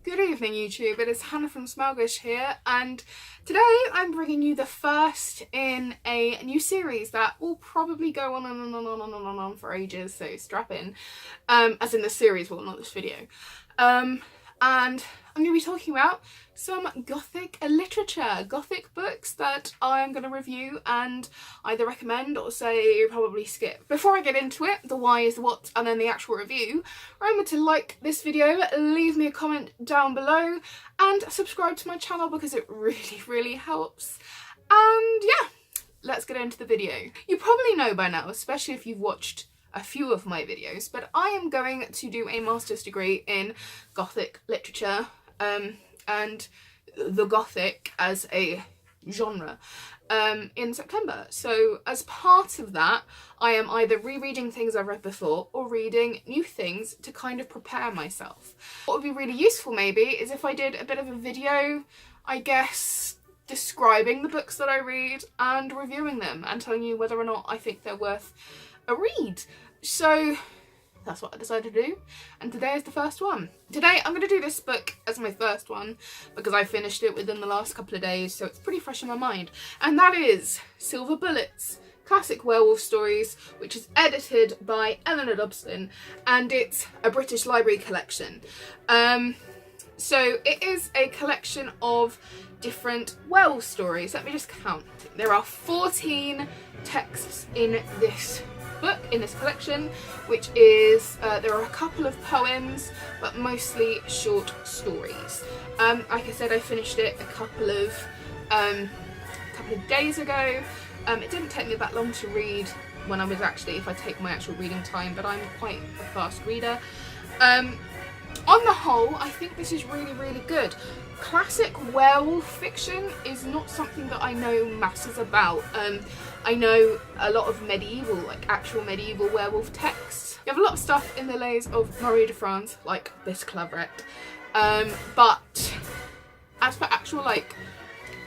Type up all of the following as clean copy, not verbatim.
Good evening YouTube, it is Hannah from Smaugish here, and today I'm bringing you the first in a new series that will probably go on and on for ages, so strap in. As in the series, well, not this video. And I'm going to be talking about some Gothic literature, Gothic books that I'm going to review and either recommend or say probably skip. Before I get into it, the whys, the what, and then the actual review, remember to like this video, leave me a comment down below, and subscribe to my channel because it really helps. And yeah, let's get into the video. You probably know by now, especially if you've watched a few of my videos, but I am going to do a master's degree in Gothic literature and the Gothic as a genre in September. So as part of that, I am either rereading things I've read before or reading new things to kind of prepare myself. What would be really useful maybe is if I did a bit of a video, I guess, describing the books that I read and reviewing them and telling you whether or not I think they're worth a read. So that's what I decided to do, and today is the first one. Today I'm going to do this book as my first one because I finished it within the last couple of days, so it's pretty fresh in my mind, and that is Silver Bullets, Classic Werewolf Stories, which is edited by Eleanor Dobson, and it's a British Library collection. So it is a collection of different werewolf stories. Let me just count. There are 14 texts in this book, in this collection, which is there are a couple of poems but mostly short stories. Like I said, I finished it a couple of days ago. It didn't take me that long to read when I was actually, if I take my actual reading time, but I'm quite a fast reader. On the whole, I think this is really good. Classic werewolf fiction is not something that I know masses about. I know a lot of medieval, like actual medieval werewolf texts. You have a lot of stuff in the lays of Marie de France, like this Claveret. But as for actual like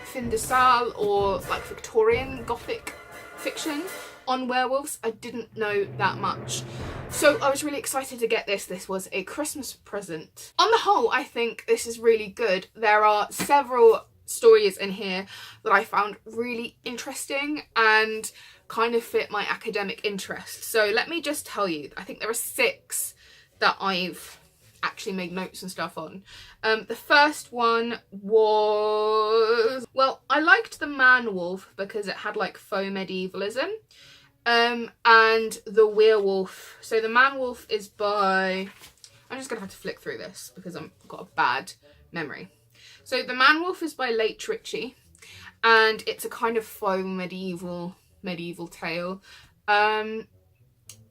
fin de sale or like Victorian Gothic fiction on werewolves, I didn't know that much. So I was really excited to get this. This was a Christmas present. On the whole, I think this is really good. There are several stories in here that I found really interesting and kind of fit my academic interest. So let me just tell you, I think there are 6 that I've actually made notes and stuff on. The first one was, well, I liked the Man Wolf because it had like faux medievalism. And the Werewolf. So the Man Wolf is by, I'm just gonna have to flick through this because I've got a bad memory. So the Man Wolf is by Late Ritchie, and it's a kind of faux medieval tale. And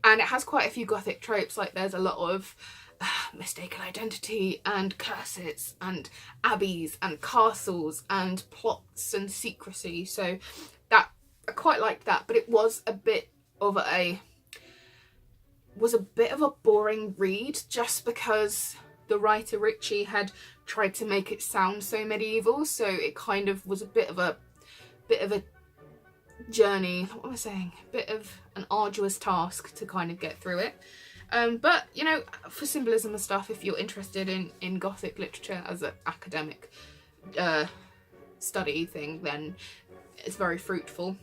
it has quite a few Gothic tropes, like there's a lot of mistaken identity and curses and abbeys and castles and plots and secrecy. So that, I quite liked that, but it was a bit of a boring read just because the writer Ritchie had tried to make it sound so medieval, so it kind of was a bit of a journey, what am I saying, a bit of an arduous task to kind of get through it. But you know, for symbolism and stuff, if you're interested in Gothic literature as an academic study thing, then it's very fruitful.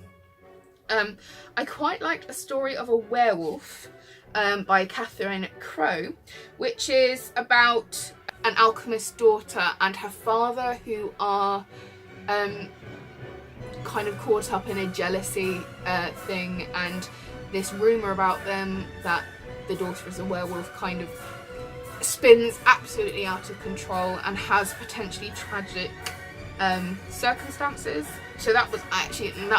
I quite liked A Story of a Werewolf by Catherine Crowe, which is about an alchemist's daughter and her father who are kind of caught up in a jealousy thing, and this rumour about them that the daughter is a werewolf kind of spins absolutely out of control and has potentially tragic circumstances. So that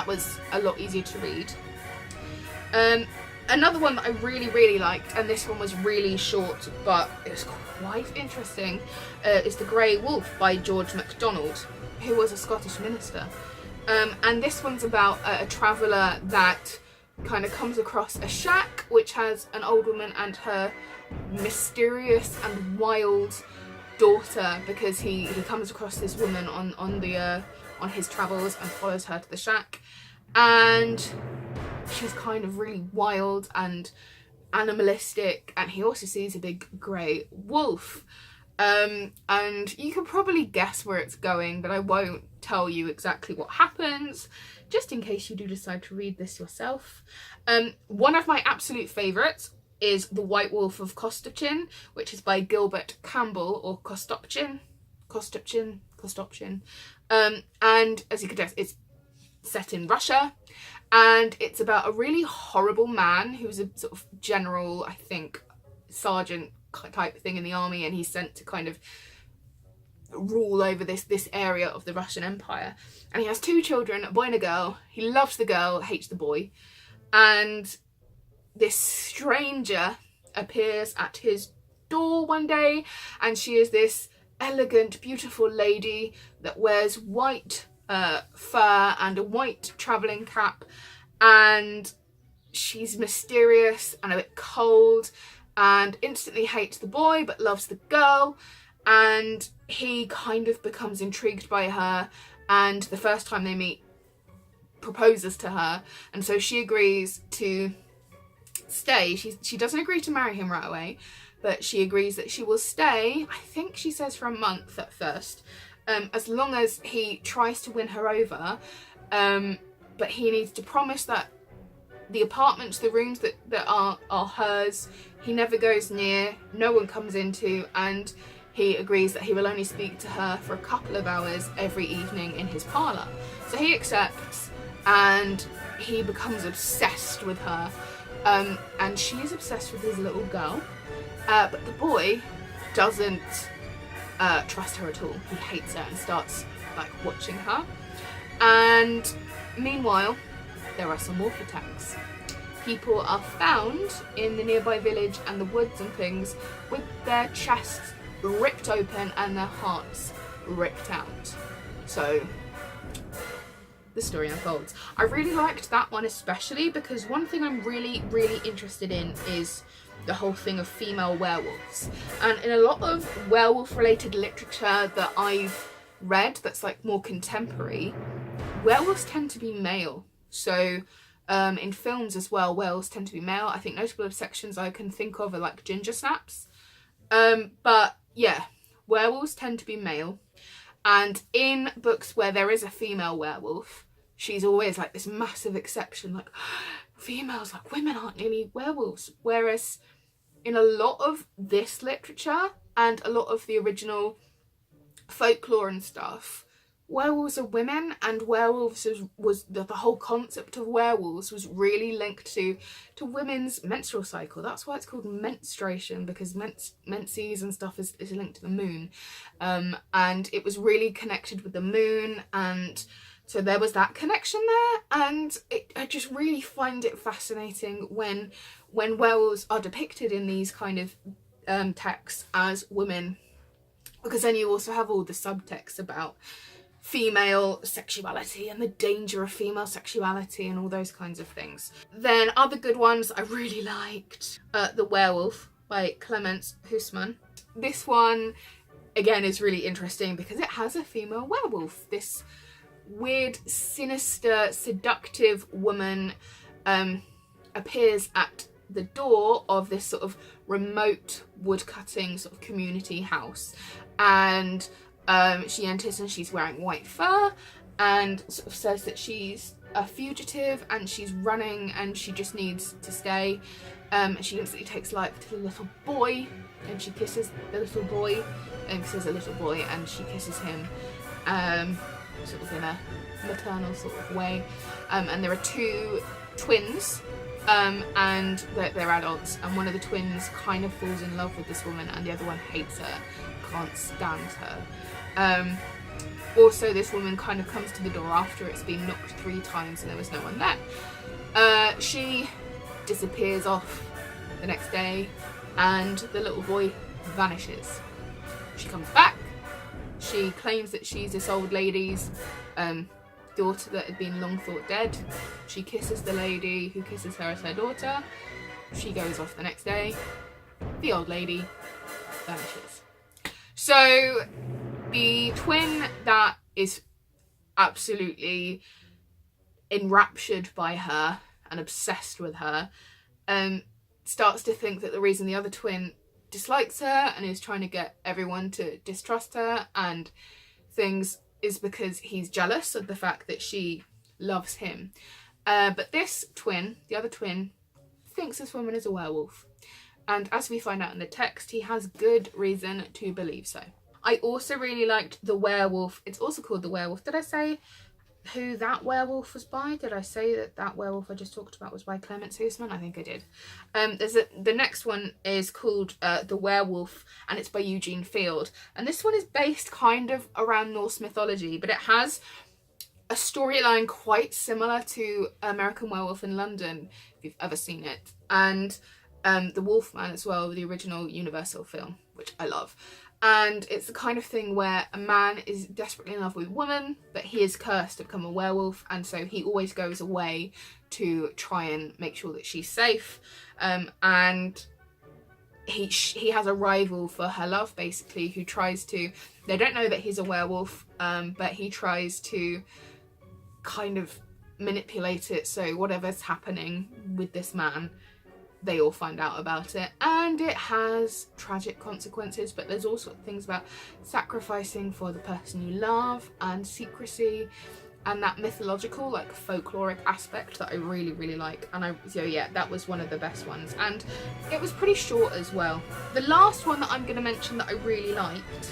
was a lot easier to read. Another one that I really liked, and this one was really short but it was quite interesting, is The Grey Wolf by George MacDonald, who was a Scottish minister. And this one's about a traveller that kind of comes across a shack which has an old woman and her mysterious and wild daughter, because he comes across this woman on his travels and follows her to the shack, and she's kind of really wild and animalistic, and he also sees a big grey wolf. And you can probably guess where it's going, but I won't tell you exactly what happens, just in case you do decide to read this yourself. One of my absolute favourites is The White Wolf of Kostopchin, which is by Gilbert Campbell, or Kostopchin. And as you can guess, it's set in Russia, and it's about a really horrible man who's a sort of general, I think, sergeant type thing in the army, and he's sent to kind of rule over this area of the Russian Empire. And he has 2 children, a boy and a girl. He loves the girl, hates the boy. And this stranger appears at his door one day, and she is this elegant, beautiful lady that wears white fur and a white travelling cap, and she's mysterious and a bit cold, and instantly hates the boy but loves the girl. And he kind of becomes intrigued by her, and the first time they meet, proposes to her, and so she agrees to stay. She doesn't agree to marry him right away, but she agrees that she will stay, I think she says for a month at first, as long as he tries to win her over, but he needs to promise that the apartments, the rooms that are hers, he never goes near, no one comes into, and he agrees that he will only speak to her for a couple of hours every evening in his parlour. So he accepts, and he becomes obsessed with her, and she is obsessed with his little girl, but the boy doesn't trust her at all. He hates her and starts like watching her. And meanwhile, there are some wolf attacks. People are found in the nearby village and the woods and things with their chests ripped open and their hearts ripped out. So the story unfolds. I really liked that one especially because one thing I'm really interested in is the whole thing of female werewolves. And in a lot of werewolf related literature that I've read that's like more contemporary, werewolves tend to be male. So in films as well, werewolves tend to be male. I think notable exceptions I can think of are like ginger snaps. But yeah, werewolves tend to be male. And in books where there is a female werewolf, she's always like this massive exception, like females, like women aren't nearly werewolves. Whereas in a lot of this literature and a lot of the original folklore and stuff, werewolves are women, and werewolves was the whole concept of werewolves was really linked to women's menstrual cycle. That's why it's called menstruation, because menses and stuff is linked to the moon, and it was really connected with the moon, and so there was that connection there. And I just really find it fascinating when werewolves are depicted in these kind of texts as women, because then you also have all the subtext about female sexuality and the danger of female sexuality and all those kinds of things. Then other good ones I really liked, The Werewolf by Clemence Huysman. This one again is really interesting because it has a female werewolf. This weird, sinister, seductive woman appears at the door of this sort of remote woodcutting sort of community house, and she enters and she's wearing white fur and sort of says that she's a fugitive and she's running and she just needs to stay. She instantly takes life to the little boy and she kisses the little boy, and says a little boy, and she kisses him sort of in a maternal sort of way. And there are 2 twins, and they're adults, and one of the twins kind of falls in love with this woman and the other one hates her, can't stand her. Also, this woman kind of comes to the door after it's been knocked 3 times and there was no one there. She disappears off the next day and the little boy vanishes. She comes back. She claims that she's this old lady's daughter that had been long thought dead. She kisses the lady who kisses her as her daughter. She goes off the next day. The old lady vanishes. So the twin that is absolutely enraptured by her and obsessed with her starts to think that the reason the other twin dislikes her and is trying to get everyone to distrust her and things, is because he's jealous of the fact that she loves him. But this twin, the other twin, thinks this woman is a werewolf. And as we find out in the text, he has good reason to believe so. I also really liked The Werewolf. It's also called The Werewolf. Did I say who that werewolf was by? Did I say that werewolf I just talked about was by Clemens Huisman? I think I did. The next one is called The Werewolf, and it's by Eugene Field. And this one is based kind of around Norse mythology, but it has a storyline quite similar to American Werewolf in London, if you've ever seen it. And The Wolfman as well, the original Universal film, which I love. And it's the kind of thing where a man is desperately in love with a woman, but he is cursed to become a werewolf, and so he always goes away to try and make sure that she's safe. And he has a rival for her love, basically, who tries to... They don't know that he's a werewolf, but he tries to kind of manipulate it, so whatever's happening with this man, they all find out about it, and it has tragic consequences. But there's also things about sacrificing for the person you love and secrecy and that mythological, like, folkloric aspect that I really, really like. And so yeah, that was one of the best ones, and it was pretty short as well. The last one that I'm going to mention that I really liked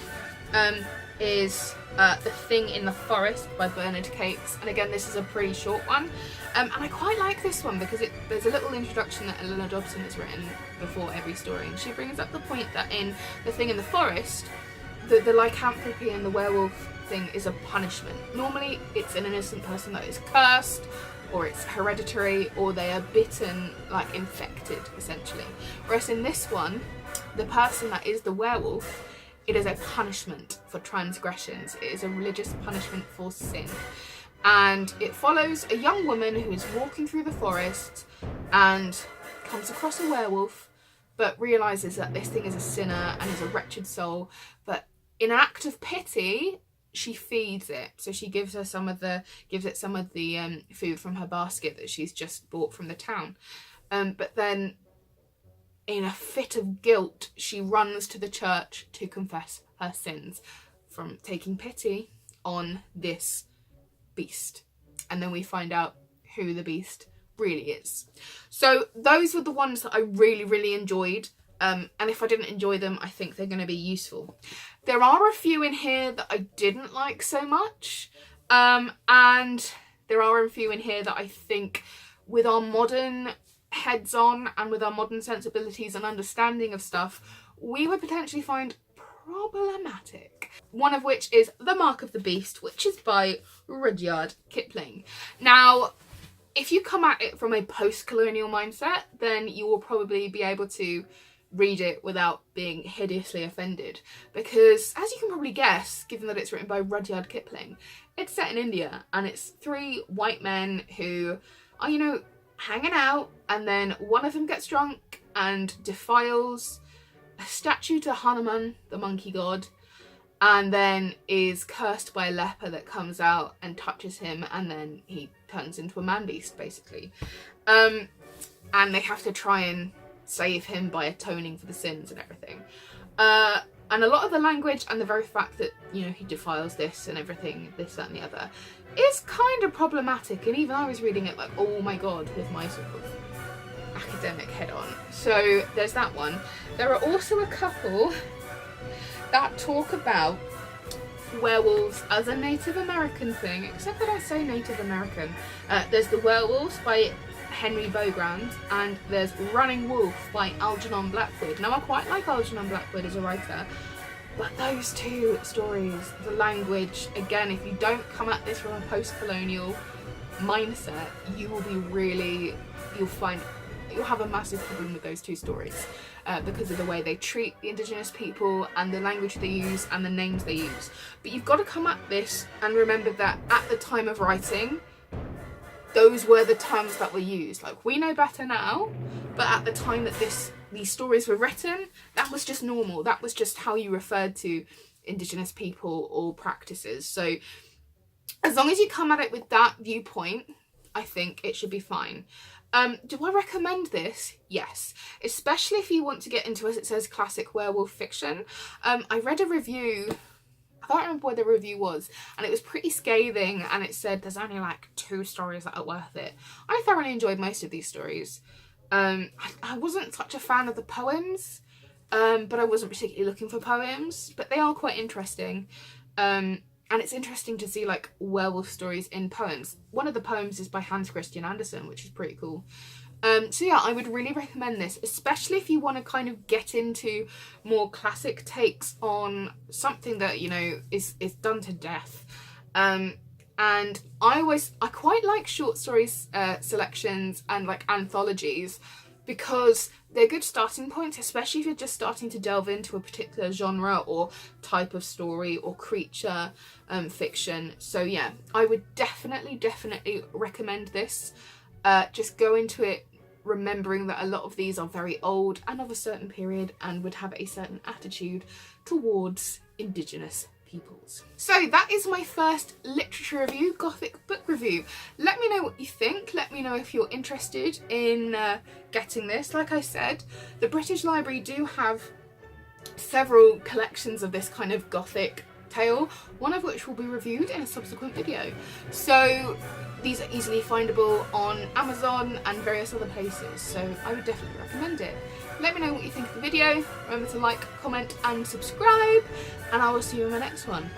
is The Thing in the Forest by Bernard Cakes, and again, this is a pretty short one, and I quite like this one because there's a little introduction that Eleanor Dobson has written before every story, and she brings up the point that in The Thing in the Forest, the lycanthropy and the werewolf thing is a punishment. Normally it's an innocent person that is cursed, or it's hereditary, or they are bitten, like infected essentially, whereas in this one, the person that is the werewolf, it is a punishment for transgressions. It is a religious punishment for sin. And it follows a young woman who is walking through the forest and comes across a werewolf, but realises that this thing is a sinner and is a wretched soul. But in an act of pity, she feeds it. So she gives it some of the food from her basket that she's just bought from the town. But then, in a fit of guilt, she runs to the church to confess her sins from taking pity on this beast. And then we find out who the beast really is. So those were the ones that I really, really enjoyed. And if I didn't enjoy them, I think they're going to be useful. There are a few in here that I didn't like so much. And there are a few in here that I think, with our modern heads on and with our modern sensibilities and understanding of stuff, we would potentially find problematic. One of which is The Mark of the Beast, which is by Rudyard Kipling. Now, if you come at it from a post-colonial mindset, then you will probably be able to read it without being hideously offended, because, as you can probably guess, given that it's written by Rudyard Kipling, it's set in India, and it's 3 white men who are, you know, hanging out, and then one of them gets drunk and defiles a statue to Hanuman, the monkey god, and then is cursed by a leper that comes out and touches him, and then he turns into a man beast, basically. And they have to try and save him by atoning for the sins and everything. And a lot of the language and the very fact that, you know, he defiles this and everything, this, that and the other, is kind of problematic. And even I was reading it like, oh my god, with my sort of academic head on. So there's that one. There are also a couple that talk about werewolves as a Native American thing, except that I say Native American. There's The Werewolves by Henry Bogrand, and there's Running Wolf by Algernon Blackwood. Now, I quite like Algernon Blackwood as a writer, but those two stories, the language, again, if you don't come at this from a post-colonial mindset, you will be really, you'll have a massive problem with those two stories because of the way they treat the Indigenous people and the language they use and the names they use. But you've got to come at this and remember that at the time of writing, those were the terms that were used. Like, we know better now, but at the time that these stories were written, that was just normal. That was just how you referred to Indigenous people or practices. So as long as you come at it with that viewpoint, I think it should be fine. Do I recommend this? Yes, especially if you want to get into, as it says, classic werewolf fiction. I read a review, I can't remember where the review was, and it was pretty scathing, and it said there's only like 2 stories that are worth it. I thoroughly enjoyed most of these stories. I wasn't such a fan of the poems, but I wasn't particularly looking for poems, but they are quite interesting. And it's interesting to see like werewolf stories in poems. One of the poems is by Hans Christian Andersen, which is pretty cool. So yeah, I would really recommend this, especially if you want to kind of get into more classic takes on something that, you know, is done to death. And I quite like short stories selections and like anthologies, because they're good starting points, especially if you're just starting to delve into a particular genre or type of story or creature fiction. So yeah, I would definitely recommend this. Just go into it remembering that a lot of these are very old and of a certain period and would have a certain attitude towards Indigenous peoples. So that is my first literature review, Gothic book review. Let me know what you think. Let me know if you're interested in getting this. Like I said, the British Library do have several collections of this kind of Gothic tale, one of which will be reviewed in a subsequent video. So these are easily findable on Amazon and various other places, so I would definitely recommend it. Let me know what you think of the video. Remember to like, comment and subscribe, and I will see you in the next one.